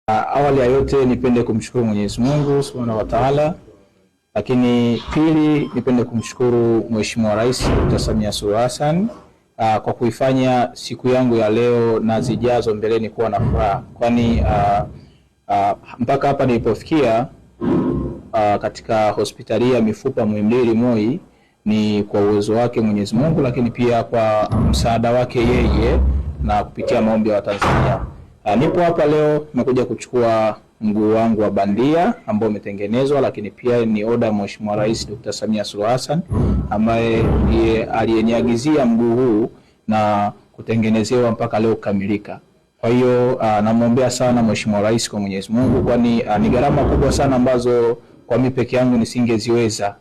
Awali ya yote nipende kumshukuru Mwenyezi Mungu Subhanahu wa Ta'ala, lakini pili nipende kumshukuru Mheshimiwa Rais Dr. Samia Suluhu Hassan kwa kuifanya siku yangu ya leo na zijazo mbeleni kuwa na furaha, kwani mpaka hapa nilipofikia katika hospitali ya mifupa Muhimbili Moi ni kwa uwezo wake Mwenyezi Mungu, lakini pia kwa msaada wake yeye na kupitia maombi ya Watanzania. Nipo hapa leo nimekuja kuchukua mguu wangu wa bandia ambao umetengenezwa, lakini pia ni oda Mheshimiwa Rais Dr. Samia Suluhu Hassan ambaye ndiye aliyeniagizia mguu huu na kutengenezewa mpaka leo kukamilika. Kwa hiyo namuombea sana Mheshimiwa Rais kwa Mwenyezi Mungu, kwani ni gharama kubwa sana ambazo kwa mimi peke yangu nisingeziweza,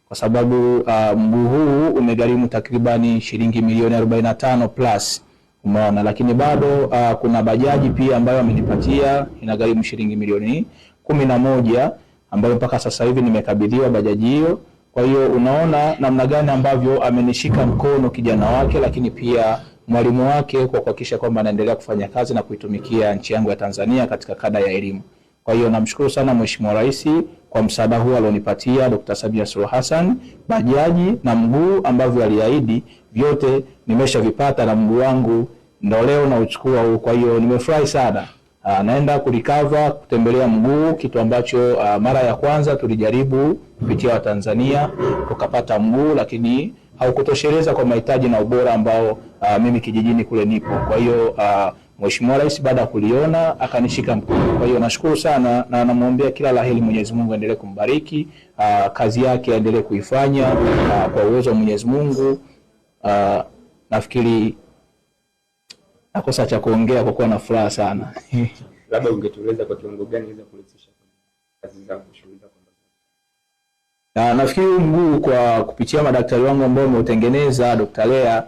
kwa sababu mguu huu umegharimu takribani shilingi milioni 45 plus. Umeona, lakini bado kuna bajaji pia ambayo amenipatia inagharimu shilingi milioni 11 ambayo mpaka sasa hivi nimekabidhiwa bajaji hiyo. Kwa hiyo unaona namna gani ambavyo amenishika mkono kijana wake, lakini pia mwalimu wake kwa kuhakikisha kwamba anaendelea kufanya kazi na kuitumikia nchi yangu ya Tanzania katika kada ya elimu. Kwa hiyo namshukuru sana Mheshimiwa Rais kwa msaada huu alionipatia Dr. Samia Suluhu Hassan. Bajaji na mguu ambavyo aliahidi vyote nimeshavipata, na mguu wangu ndio leo na uchukua huu. Kwa hiyo nimefurahi sana. Naenda kurecover kutembelea mguu, kitu ambacho mara ya kwanza tulijaribu kupitia Watanzania tukapata mguu, lakini haukutosheleza kwa mahitaji na ubora ambao mimi kijijini kule nipo. Kwa hiyo Mheshimiwa Rais baada ya kuliona akanishika mkono. Kwa hiyo nashukuru sana na namuombea kila laheri, Mwenyezi Mungu aendelee kumbariki, kazi yake aendelee kuifanya kwa uwezo wa Mwenyezi Mungu. Nafikiri nakosa cha kuongea kwa kuwa na furaha sana. Labda ungetueleza kwa kiwango gani inaweza kulisisha kazi zako, shughuli zako? Nafikiri mguu kwa kupitia madaktari wangu ambao wameutengeneza Dr. Lea,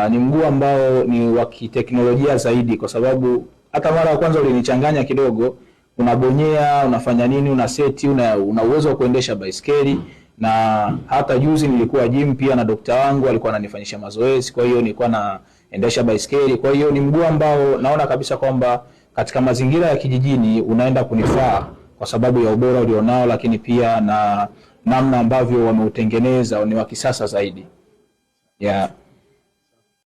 ni mguu ambao ni wa kiteknolojia zaidi, kwa sababu hata mara ya kwanza ulinichanganya kidogo, unabonyea, unafanya nini, una seti, una uwezo wa kuendesha baiskeli, na hata juzi nilikuwa gym pia na daktari wangu alikuwa ananifanyisha mazoezi, kwa hiyo nilikuwa naendesha baiskeli. Kwa hiyo ni mguu ambao naona kabisa kwamba katika mazingira ya kijijini unaenda kunifaa kwa sababu ya ubora ulionao, lakini pia na namna ambavyo wameutengeneza ni wa kisasa zaidi. Yeah.